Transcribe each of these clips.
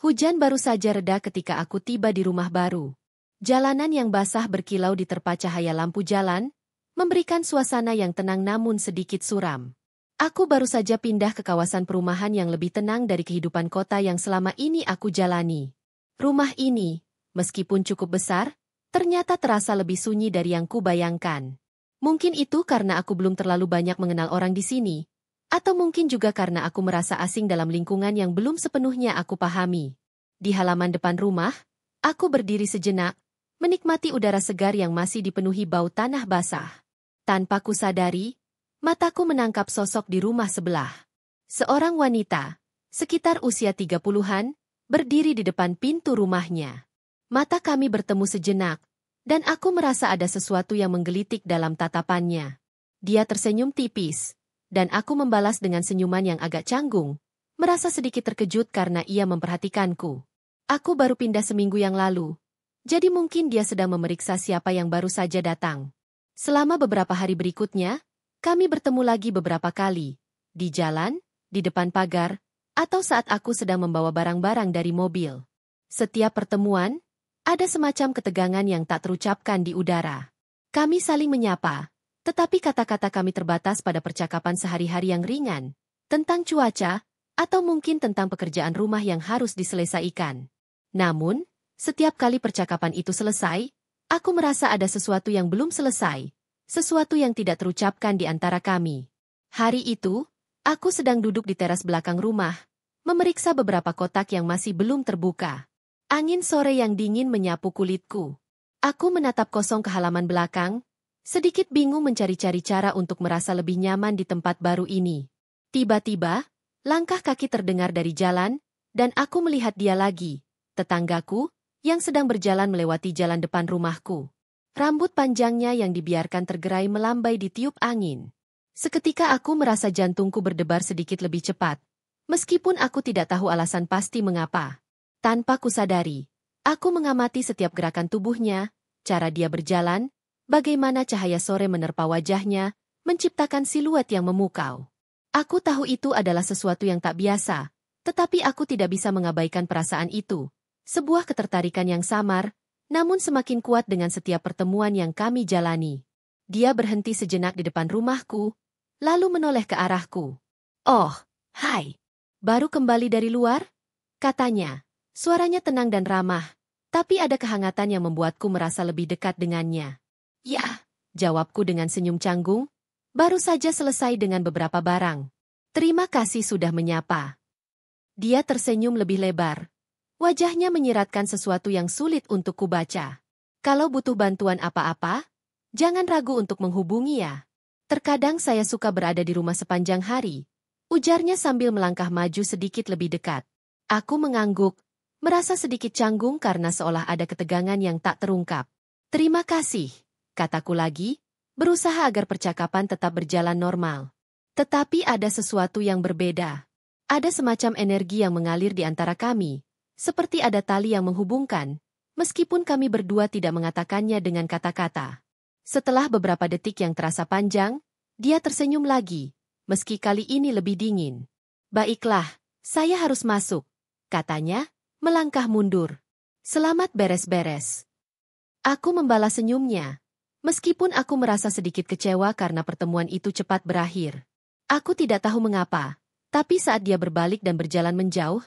Hujan baru saja reda ketika aku tiba di rumah baru. Jalanan yang basah berkilau diterpa cahaya lampu jalan, memberikan suasana yang tenang namun sedikit suram. Aku baru saja pindah ke kawasan perumahan yang lebih tenang dari kehidupan kota yang selama ini aku jalani. Rumah ini, meskipun cukup besar, ternyata terasa lebih sunyi dari yang kubayangkan. Mungkin itu karena aku belum terlalu banyak mengenal orang di sini, atau mungkin juga karena aku merasa asing dalam lingkungan yang belum sepenuhnya aku pahami. Di halaman depan rumah, aku berdiri sejenak, menikmati udara segar yang masih dipenuhi bau tanah basah. Tanpa kusadari, mataku menangkap sosok di rumah sebelah. Seorang wanita, sekitar usia 30-an, berdiri di depan pintu rumahnya. Mata kami bertemu sejenak, dan aku merasa ada sesuatu yang menggelitik dalam tatapannya. Dia tersenyum tipis, dan aku membalas dengan senyuman yang agak canggung, merasa sedikit terkejut karena ia memperhatikanku. Aku baru pindah seminggu yang lalu, jadi mungkin dia sedang memeriksa siapa yang baru saja datang. Selama beberapa hari berikutnya, kami bertemu lagi beberapa kali, di jalan, di depan pagar, atau saat aku sedang membawa barang-barang dari mobil. Setiap pertemuan, ada semacam ketegangan yang tak terucapkan di udara. Kami saling menyapa, tetapi kata-kata kami terbatas pada percakapan sehari-hari yang ringan, tentang cuaca, atau mungkin tentang pekerjaan rumah yang harus diselesaikan. Namun, setiap kali percakapan itu selesai, aku merasa ada sesuatu yang belum selesai, sesuatu yang tidak terucapkan di antara kami. Hari itu, aku sedang duduk di teras belakang rumah, memeriksa beberapa kotak yang masih belum terbuka. Angin sore yang dingin menyapu kulitku. Aku menatap kosong ke halaman belakang, sedikit bingung mencari-cari cara untuk merasa lebih nyaman di tempat baru ini. Tiba-tiba, langkah kaki terdengar dari jalan, dan aku melihat dia lagi, tetanggaku, yang sedang berjalan melewati jalan depan rumahku. Rambut panjangnya yang dibiarkan tergerai melambai di tiup angin. Seketika aku merasa jantungku berdebar sedikit lebih cepat, meskipun aku tidak tahu alasan pasti mengapa. Tanpa kusadari, aku mengamati setiap gerakan tubuhnya, cara dia berjalan, bagaimana cahaya sore menerpa wajahnya, menciptakan siluet yang memukau. Aku tahu itu adalah sesuatu yang tak biasa, tetapi aku tidak bisa mengabaikan perasaan itu. Sebuah ketertarikan yang samar, namun semakin kuat dengan setiap pertemuan yang kami jalani. Dia berhenti sejenak di depan rumahku, lalu menoleh ke arahku. "Oh, hai. Baru kembali dari luar?" katanya. Suaranya tenang dan ramah, tapi ada kehangatan yang membuatku merasa lebih dekat dengannya. "Ya," jawabku dengan senyum canggung, "baru saja selesai dengan beberapa barang. Terima kasih sudah menyapa." Dia tersenyum lebih lebar. Wajahnya menyiratkan sesuatu yang sulit untuk kubaca. "Kalau butuh bantuan apa-apa, jangan ragu untuk menghubungi ya. Terkadang saya suka berada di rumah sepanjang hari," ujarnya sambil melangkah maju sedikit lebih dekat. Aku mengangguk, merasa sedikit canggung karena seolah ada ketegangan yang tak terungkap. "Terima kasih," kataku lagi, berusaha agar percakapan tetap berjalan normal. Tetapi ada sesuatu yang berbeda. Ada semacam energi yang mengalir di antara kami, seperti ada tali yang menghubungkan, meskipun kami berdua tidak mengatakannya dengan kata-kata. Setelah beberapa detik yang terasa panjang, dia tersenyum lagi, meski kali ini lebih dingin. "Baiklah, saya harus masuk," katanya, melangkah mundur. "Selamat beres-beres." Aku membalas senyumnya, meskipun aku merasa sedikit kecewa karena pertemuan itu cepat berakhir. Aku tidak tahu mengapa, tapi saat dia berbalik dan berjalan menjauh,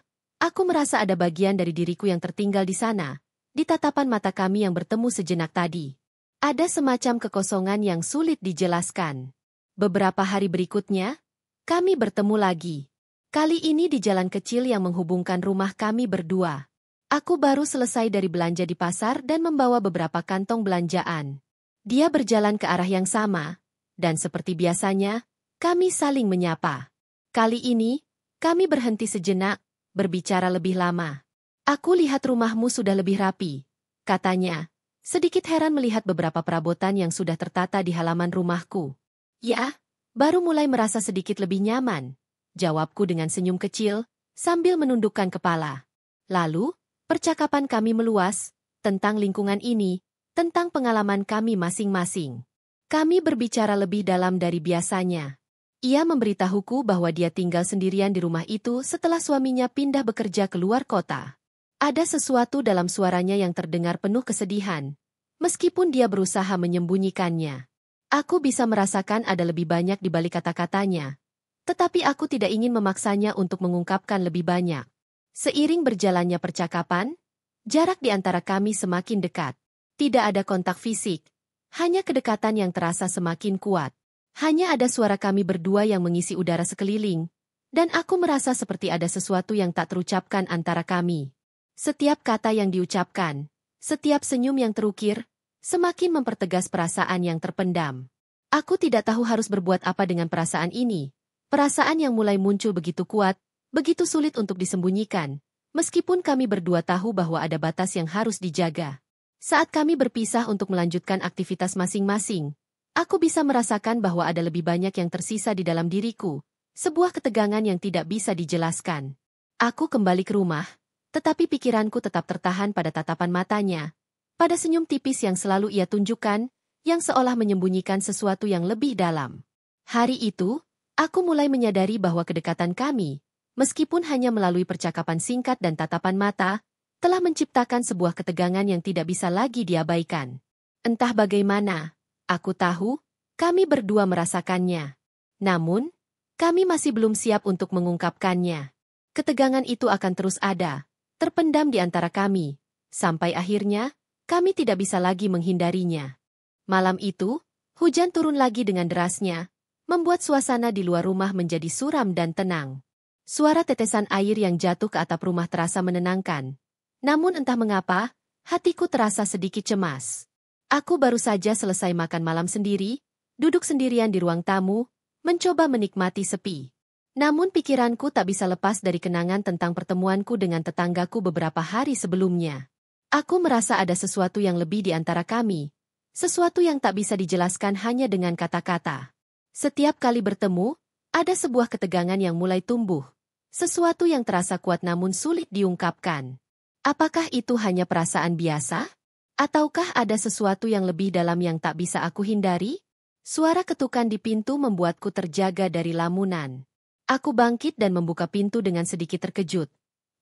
aku merasa ada bagian dari diriku yang tertinggal di sana, di tatapan mata kami yang bertemu sejenak tadi. Ada semacam kekosongan yang sulit dijelaskan. Beberapa hari berikutnya, kami bertemu lagi. Kali ini di jalan kecil yang menghubungkan rumah kami berdua. Aku baru selesai dari belanja di pasar dan membawa beberapa kantong belanjaan. Dia berjalan ke arah yang sama, dan seperti biasanya, kami saling menyapa. Kali ini, kami berhenti sejenak, berbicara lebih lama. "Aku lihat rumahmu sudah lebih rapi," katanya, sedikit heran melihat beberapa perabotan yang sudah tertata di halaman rumahku. "Ya, baru mulai merasa sedikit lebih nyaman," jawabku dengan senyum kecil, sambil menundukkan kepala. Lalu, percakapan kami meluas, tentang lingkungan ini, tentang pengalaman kami masing-masing. Kami berbicara lebih dalam dari biasanya. Ia memberitahuku bahwa dia tinggal sendirian di rumah itu setelah suaminya pindah bekerja ke luar kota. Ada sesuatu dalam suaranya yang terdengar penuh kesedihan, meskipun dia berusaha menyembunyikannya. Aku bisa merasakan ada lebih banyak di balik kata-katanya, tetapi aku tidak ingin memaksanya untuk mengungkapkan lebih banyak. Seiring berjalannya percakapan, jarak di antara kami semakin dekat. Tidak ada kontak fisik, hanya kedekatan yang terasa semakin kuat. Hanya ada suara kami berdua yang mengisi udara sekeliling, dan aku merasa seperti ada sesuatu yang tak terucapkan antara kami. Setiap kata yang diucapkan, setiap senyum yang terukir, semakin mempertegas perasaan yang terpendam. Aku tidak tahu harus berbuat apa dengan perasaan ini. Perasaan yang mulai muncul begitu kuat, begitu sulit untuk disembunyikan, meskipun kami berdua tahu bahwa ada batas yang harus dijaga. Saat kami berpisah untuk melanjutkan aktivitas masing-masing, aku bisa merasakan bahwa ada lebih banyak yang tersisa di dalam diriku, sebuah ketegangan yang tidak bisa dijelaskan. Aku kembali ke rumah, tetapi pikiranku tetap tertahan pada tatapan matanya, pada senyum tipis yang selalu ia tunjukkan, yang seolah menyembunyikan sesuatu yang lebih dalam. Hari itu, aku mulai menyadari bahwa kedekatan kami, meskipun hanya melalui percakapan singkat dan tatapan mata, telah menciptakan sebuah ketegangan yang tidak bisa lagi diabaikan. Entah bagaimana, aku tahu, kami berdua merasakannya. Namun, kami masih belum siap untuk mengungkapkannya. Ketegangan itu akan terus ada, terpendam di antara kami, sampai akhirnya, kami tidak bisa lagi menghindarinya. Malam itu, hujan turun lagi dengan derasnya, membuat suasana di luar rumah menjadi suram dan tenang. Suara tetesan air yang jatuh ke atap rumah terasa menenangkan. Namun entah mengapa, hatiku terasa sedikit cemas. Aku baru saja selesai makan malam sendiri, duduk sendirian di ruang tamu, mencoba menikmati sepi. Namun pikiranku tak bisa lepas dari kenangan tentang pertemuanku dengan tetanggaku beberapa hari sebelumnya. Aku merasa ada sesuatu yang lebih di antara kami, sesuatu yang tak bisa dijelaskan hanya dengan kata-kata. Setiap kali bertemu, ada sebuah ketegangan yang mulai tumbuh, sesuatu yang terasa kuat namun sulit diungkapkan. Apakah itu hanya perasaan biasa? Ataukah ada sesuatu yang lebih dalam yang tak bisa aku hindari? Suara ketukan di pintu membuatku terjaga dari lamunan. Aku bangkit dan membuka pintu dengan sedikit terkejut,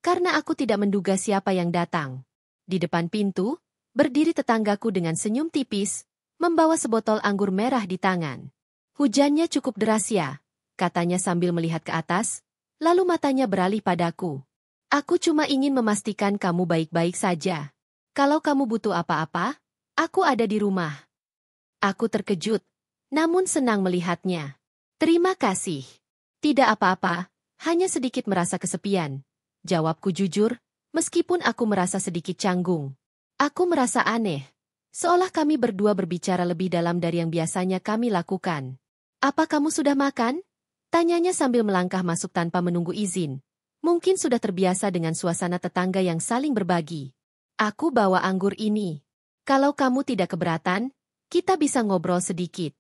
karena aku tidak menduga siapa yang datang. Di depan pintu, berdiri tetanggaku dengan senyum tipis, membawa sebotol anggur merah di tangan. Hujannya cukup deras ya, katanya sambil melihat ke atas, lalu matanya beralih padaku. Aku cuma ingin memastikan kamu baik-baik saja. Kalau kamu butuh apa-apa, aku ada di rumah. Aku terkejut, namun senang melihatnya. Terima kasih. Tidak apa-apa, hanya sedikit merasa kesepian. Jawabku jujur, meskipun aku merasa sedikit canggung. Aku merasa aneh, seolah kami berdua berbicara lebih dalam dari yang biasanya kami lakukan. Apa kamu sudah makan? Tanyanya sambil melangkah masuk tanpa menunggu izin. Mungkin sudah terbiasa dengan suasana tetangga yang saling berbagi. Aku bawa anggur ini. Kalau kamu tidak keberatan, kita bisa ngobrol sedikit.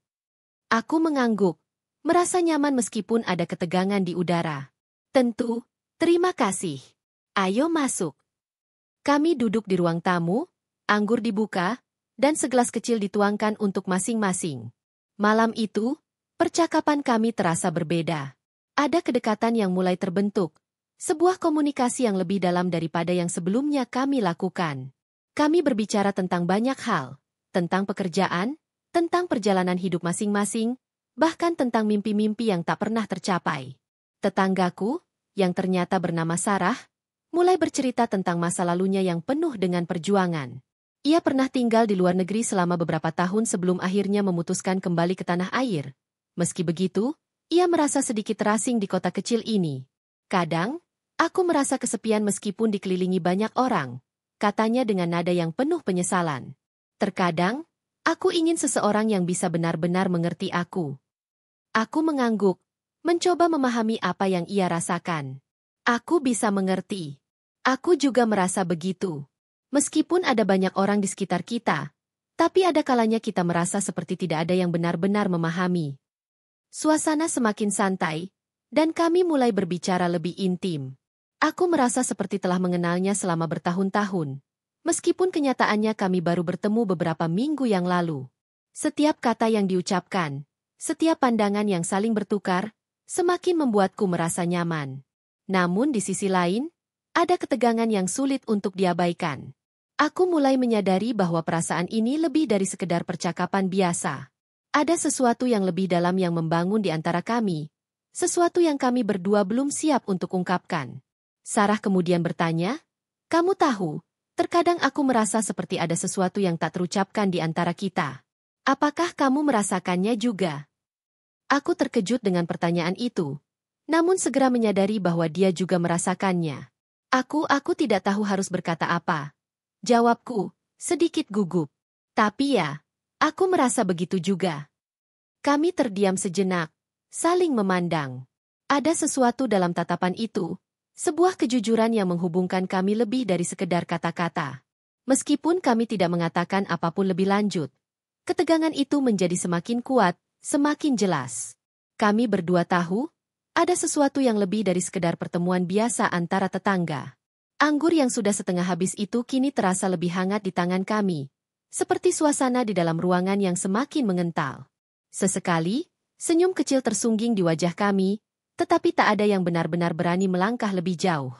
Aku mengangguk, merasa nyaman meskipun ada ketegangan di udara. Tentu, terima kasih. Ayo masuk. Kami duduk di ruang tamu, anggur dibuka, dan segelas kecil dituangkan untuk masing-masing. Malam itu, percakapan kami terasa berbeda. Ada kedekatan yang mulai terbentuk, sebuah komunikasi yang lebih dalam daripada yang sebelumnya kami lakukan. Kami berbicara tentang banyak hal, tentang pekerjaan, tentang perjalanan hidup masing-masing, bahkan tentang mimpi-mimpi yang tak pernah tercapai. Tetanggaku, yang ternyata bernama Sarah, mulai bercerita tentang masa lalunya yang penuh dengan perjuangan. Ia pernah tinggal di luar negeri selama beberapa tahun sebelum akhirnya memutuskan kembali ke tanah air. Meski begitu, ia merasa sedikit terasing di kota kecil ini. Kadang, aku merasa kesepian meskipun dikelilingi banyak orang, katanya dengan nada yang penuh penyesalan. Terkadang, aku ingin seseorang yang bisa benar-benar mengerti aku. Aku mengangguk, mencoba memahami apa yang ia rasakan. Aku bisa mengerti. Aku juga merasa begitu. Meskipun ada banyak orang di sekitar kita, tapi ada kalanya kita merasa seperti tidak ada yang benar-benar memahami. Suasana semakin santai, dan kami mulai berbicara lebih intim. Aku merasa seperti telah mengenalnya selama bertahun-tahun, meskipun kenyataannya kami baru bertemu beberapa minggu yang lalu. Setiap kata yang diucapkan, setiap pandangan yang saling bertukar, semakin membuatku merasa nyaman. Namun di sisi lain, Ada ketegangan yang sulit untuk diabaikan. Aku mulai menyadari bahwa perasaan ini lebih dari sekedar percakapan biasa. Ada sesuatu yang lebih dalam yang membangun di antara kami. Sesuatu yang kami berdua belum siap untuk ungkapkan. Sarah kemudian bertanya, "Kamu tahu, terkadang aku merasa seperti ada sesuatu yang tak terucapkan di antara kita. Apakah kamu merasakannya juga?" Aku terkejut dengan pertanyaan itu, namun segera menyadari bahwa dia juga merasakannya. Aku tidak tahu harus berkata apa. Jawabku, sedikit gugup. Tapi ya, aku merasa begitu juga. Kami terdiam sejenak, saling memandang. Ada sesuatu dalam tatapan itu, sebuah kejujuran yang menghubungkan kami lebih dari sekedar kata-kata. Meskipun kami tidak mengatakan apapun lebih lanjut, ketegangan itu menjadi semakin kuat, semakin jelas. Kami berdua tahu, ada sesuatu yang lebih dari sekedar pertemuan biasa antara tetangga. Anggur yang sudah setengah habis itu kini terasa lebih hangat di tangan kami, seperti suasana di dalam ruangan yang semakin mengental. Sesekali, senyum kecil tersungging di wajah kami, tetapi tak ada yang benar-benar berani melangkah lebih jauh.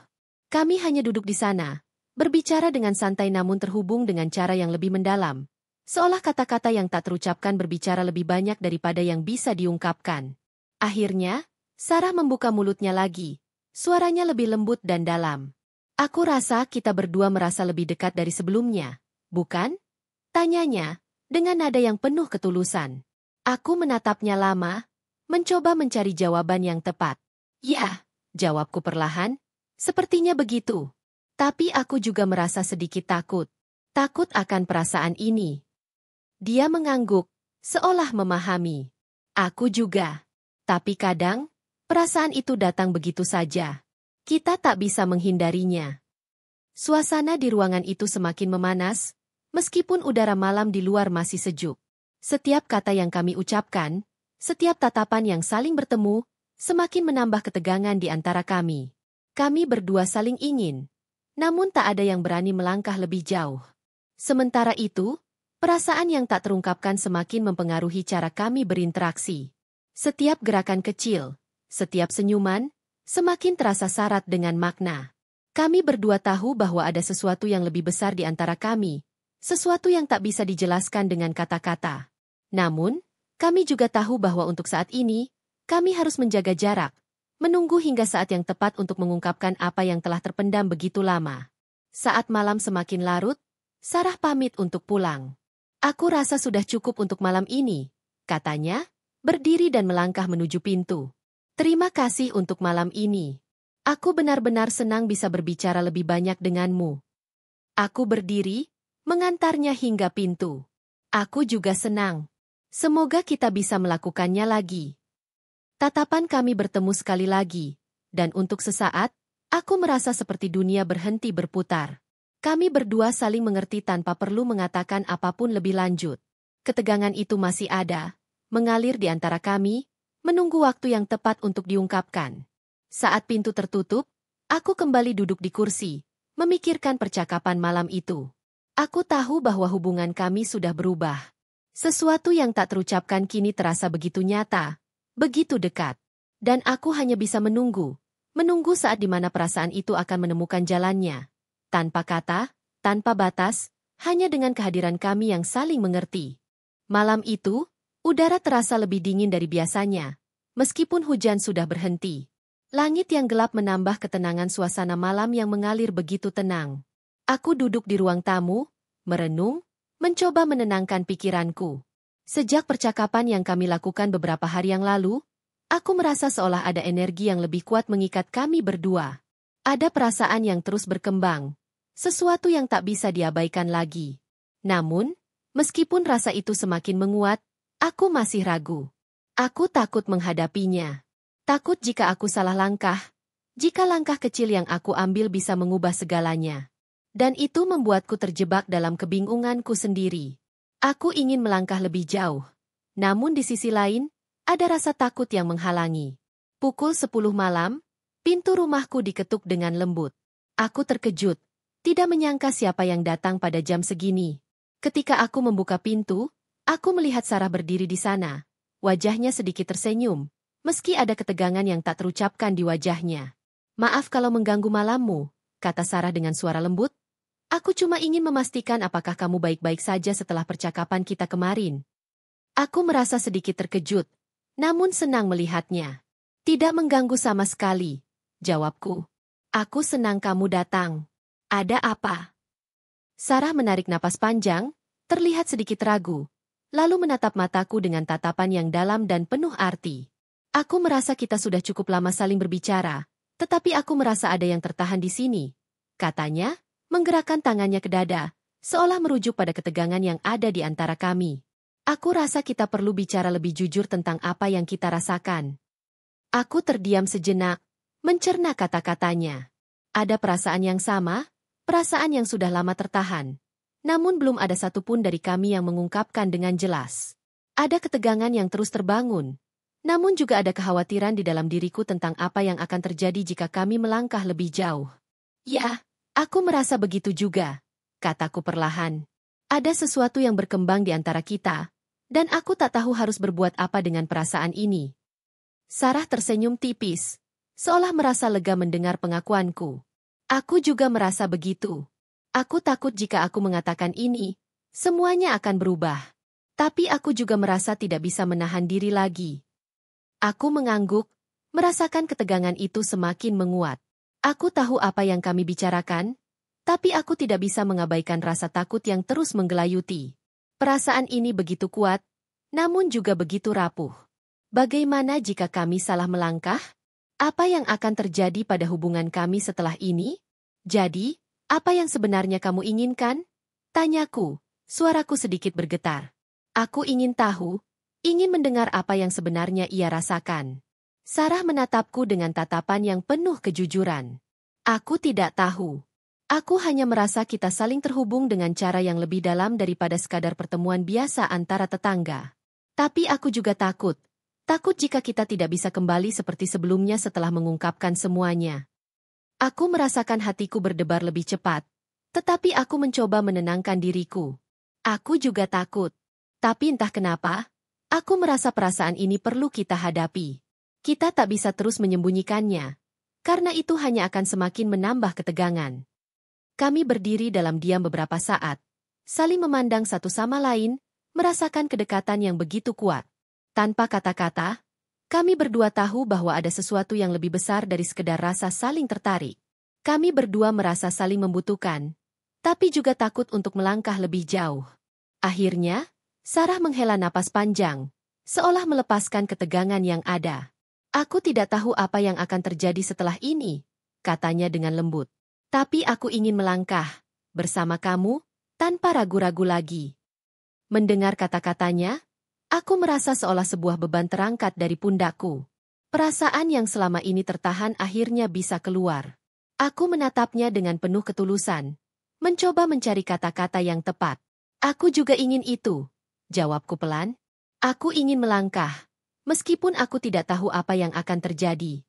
Kami hanya duduk di sana, berbicara dengan santai namun terhubung dengan cara yang lebih mendalam, seolah kata-kata yang tak terucapkan berbicara lebih banyak daripada yang bisa diungkapkan. Akhirnya, Sarah membuka mulutnya lagi, suaranya lebih lembut dan dalam. "Aku rasa kita berdua merasa lebih dekat dari sebelumnya, bukan?" tanyanya, dengan nada yang penuh ketulusan. Aku menatapnya lama, mencoba mencari jawaban yang tepat. "Ya," jawabku perlahan, "sepertinya begitu. Tapi aku juga merasa sedikit takut. Takut akan perasaan ini." Dia mengangguk, seolah memahami. Aku juga. Tapi kadang, perasaan itu datang begitu saja. Kita tak bisa menghindarinya. Suasana di ruangan itu semakin memanas, meskipun udara malam di luar masih sejuk. Setiap kata yang kami ucapkan, setiap tatapan yang saling bertemu, semakin menambah ketegangan di antara kami. Kami berdua saling ingin, namun tak ada yang berani melangkah lebih jauh. Sementara itu, perasaan yang tak terungkapkan semakin mempengaruhi cara kami berinteraksi. Setiap gerakan kecil, setiap senyuman, semakin terasa syarat dengan makna. Kami berdua tahu bahwa ada sesuatu yang lebih besar di antara kami, sesuatu yang tak bisa dijelaskan dengan kata-kata. Namun, kami juga tahu bahwa untuk saat ini, kami harus menjaga jarak, menunggu hingga saat yang tepat untuk mengungkapkan apa yang telah terpendam begitu lama. Saat malam semakin larut, Sarah pamit untuk pulang. "Aku rasa sudah cukup untuk malam ini," katanya, berdiri dan melangkah menuju pintu. "Terima kasih untuk malam ini. Aku benar-benar senang bisa berbicara lebih banyak denganmu." Aku berdiri, mengantarnya hingga pintu. "Aku juga senang. Semoga kita bisa melakukannya lagi." Tatapan kami bertemu sekali lagi, dan untuk sesaat, aku merasa seperti dunia berhenti berputar. Kami berdua saling mengerti tanpa perlu mengatakan apapun lebih lanjut. Ketegangan itu masih ada, mengalir di antara kami, menunggu waktu yang tepat untuk diungkapkan. Saat pintu tertutup, aku kembali duduk di kursi, memikirkan percakapan malam itu. Aku tahu bahwa hubungan kami sudah berubah. Sesuatu yang tak terucapkan kini terasa begitu nyata, begitu dekat. Dan aku hanya bisa menunggu saat di mana perasaan itu akan menemukan jalannya. Tanpa kata, tanpa batas, hanya dengan kehadiran kami yang saling mengerti. Malam itu, udara terasa lebih dingin dari biasanya, meskipun hujan sudah berhenti. Langit yang gelap menambah ketenangan suasana malam yang mengalir begitu tenang. Aku duduk di ruang tamu, merenung, mencoba menenangkan pikiranku. Sejak percakapan yang kami lakukan beberapa hari yang lalu, aku merasa seolah ada energi yang lebih kuat mengikat kami berdua. Ada perasaan yang terus berkembang, sesuatu yang tak bisa diabaikan lagi. Namun, meskipun rasa itu semakin menguat, aku masih ragu. Aku takut menghadapinya. Takut jika aku salah langkah, jika langkah kecil yang aku ambil bisa mengubah segalanya. Dan itu membuatku terjebak dalam kebingunganku sendiri. Aku ingin melangkah lebih jauh. Namun di sisi lain, ada rasa takut yang menghalangi. Pukul 10 malam, pintu rumahku diketuk dengan lembut. Aku terkejut, tidak menyangka siapa yang datang pada jam segini. Ketika aku membuka pintu, aku melihat Sarah berdiri di sana. Wajahnya sedikit tersenyum, meski ada ketegangan yang tak terucapkan di wajahnya. "Maaf kalau mengganggu malammu," kata Sarah dengan suara lembut. Aku cuma ingin memastikan apakah kamu baik-baik saja setelah percakapan kita kemarin. Aku merasa sedikit terkejut, namun senang melihatnya. Tidak mengganggu sama sekali, jawabku. Aku senang kamu datang. Ada apa? Sarah menarik napas panjang, terlihat sedikit ragu, lalu menatap mataku dengan tatapan yang dalam dan penuh arti. Aku merasa kita sudah cukup lama saling berbicara, tetapi aku merasa ada yang tertahan di sini, katanya, menggerakkan tangannya ke dada, seolah merujuk pada ketegangan yang ada di antara kami. Aku rasa kita perlu bicara lebih jujur tentang apa yang kita rasakan. Aku terdiam sejenak, mencerna kata-katanya. Ada perasaan yang sama, perasaan yang sudah lama tertahan. Namun belum ada satupun dari kami yang mengungkapkan dengan jelas. Ada ketegangan yang terus terbangun. Namun juga ada kekhawatiran di dalam diriku tentang apa yang akan terjadi jika kami melangkah lebih jauh. Ya. Aku merasa begitu juga, kataku perlahan. Ada sesuatu yang berkembang di antara kita, dan aku tak tahu harus berbuat apa dengan perasaan ini. Sarah tersenyum tipis, seolah merasa lega mendengar pengakuanku. Aku juga merasa begitu. Aku takut jika aku mengatakan ini, semuanya akan berubah. Tapi aku juga merasa tidak bisa menahan diri lagi. Aku mengangguk, merasakan ketegangan itu semakin menguat. Aku tahu apa yang kami bicarakan, tapi aku tidak bisa mengabaikan rasa takut yang terus menggelayuti. Perasaan ini begitu kuat, namun juga begitu rapuh. Bagaimana jika kami salah melangkah? Apa yang akan terjadi pada hubungan kami setelah ini? Jadi, apa yang sebenarnya kamu inginkan? Tanyaku, suaraku sedikit bergetar. Aku ingin tahu, ingin mendengar apa yang sebenarnya ia rasakan. Sarah menatapku dengan tatapan yang penuh kejujuran. Aku tidak tahu. Aku hanya merasa kita saling terhubung dengan cara yang lebih dalam daripada sekadar pertemuan biasa antara tetangga. Tapi aku juga takut. Takut jika kita tidak bisa kembali seperti sebelumnya setelah mengungkapkan semuanya. Aku merasakan hatiku berdebar lebih cepat. Tetapi aku mencoba menenangkan diriku. Aku juga takut. Tapi entah kenapa, aku merasa perasaan ini perlu kita hadapi. Kita tak bisa terus menyembunyikannya, karena itu hanya akan semakin menambah ketegangan. Kami berdiri dalam diam beberapa saat, saling memandang satu sama lain, merasakan kedekatan yang begitu kuat. Tanpa kata-kata, kami berdua tahu bahwa ada sesuatu yang lebih besar dari sekedar rasa saling tertarik. Kami berdua merasa saling membutuhkan, tapi juga takut untuk melangkah lebih jauh. Akhirnya, Sarah menghela napas panjang, seolah melepaskan ketegangan yang ada. Aku tidak tahu apa yang akan terjadi setelah ini, katanya dengan lembut. Tapi aku ingin melangkah, bersama kamu, tanpa ragu-ragu lagi. Mendengar kata-katanya, aku merasa seolah sebuah beban terangkat dari pundakku. Perasaan yang selama ini tertahan akhirnya bisa keluar. Aku menatapnya dengan penuh ketulusan, mencoba mencari kata-kata yang tepat. Aku juga ingin itu, jawabku pelan. Aku ingin melangkah. Meskipun aku tidak tahu apa yang akan terjadi.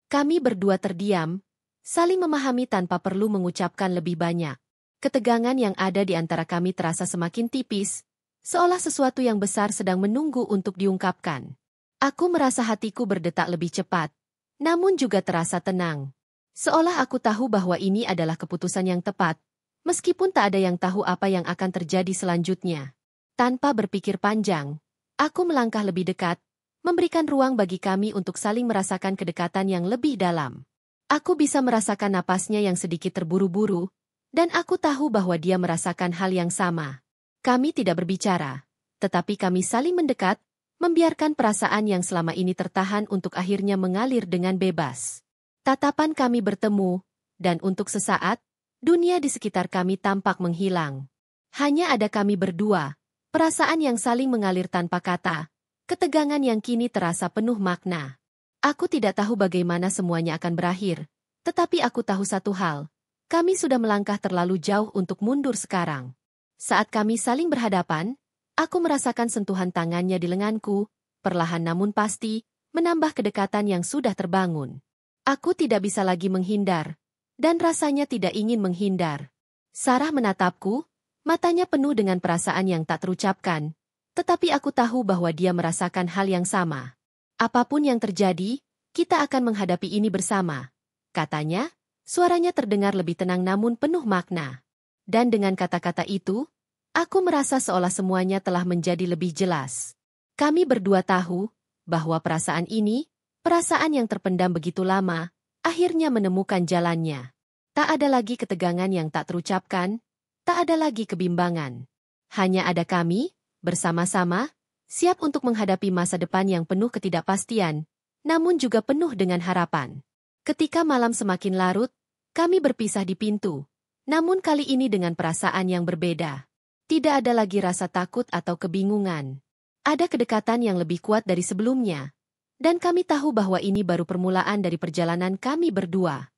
Kami berdua terdiam, saling memahami tanpa perlu mengucapkan lebih banyak. Ketegangan yang ada di antara kami terasa semakin tipis, seolah sesuatu yang besar sedang menunggu untuk diungkapkan. Aku merasa hatiku berdetak lebih cepat, namun juga terasa tenang. Seolah aku tahu bahwa ini adalah keputusan yang tepat, meskipun tak ada yang tahu apa yang akan terjadi selanjutnya. Tanpa berpikir panjang, aku melangkah lebih dekat, memberikan ruang bagi kami untuk saling merasakan kedekatan yang lebih dalam. Aku bisa merasakan napasnya yang sedikit terburu-buru, dan aku tahu bahwa dia merasakan hal yang sama. Kami tidak berbicara, tetapi kami saling mendekat, membiarkan perasaan yang selama ini tertahan untuk akhirnya mengalir dengan bebas. Tatapan kami bertemu, dan untuk sesaat, dunia di sekitar kami tampak menghilang. Hanya ada kami berdua, perasaan yang saling mengalir tanpa kata, ketegangan yang kini terasa penuh makna. Aku tidak tahu bagaimana semuanya akan berakhir, tetapi aku tahu satu hal, kami sudah melangkah terlalu jauh untuk mundur sekarang. Saat kami saling berhadapan, aku merasakan sentuhan tangannya di lenganku, perlahan namun pasti, menambah kedekatan yang sudah terbangun. Aku tidak bisa lagi menghindar, dan rasanya tidak ingin menghindar. Sarah menatapku, matanya penuh dengan perasaan yang tak terucapkan, tetapi aku tahu bahwa dia merasakan hal yang sama. Apapun yang terjadi, kita akan menghadapi ini bersama, katanya, Suaranya terdengar lebih tenang namun penuh makna. Dan dengan kata-kata itu, aku merasa seolah semuanya telah menjadi lebih jelas. Kami berdua tahu bahwa perasaan ini, perasaan yang terpendam begitu lama, akhirnya menemukan jalannya. Tak ada lagi ketegangan yang tak terucapkan, tak ada lagi kebimbangan. Hanya ada kami, bersama-sama, siap untuk menghadapi masa depan yang penuh ketidakpastian, namun juga penuh dengan harapan. Ketika malam semakin larut, kami berpisah di pintu. Namun kali ini dengan perasaan yang berbeda. Tidak ada lagi rasa takut atau kebingungan. Ada kedekatan yang lebih kuat dari sebelumnya. Dan kami tahu bahwa ini baru permulaan dari perjalanan kami berdua.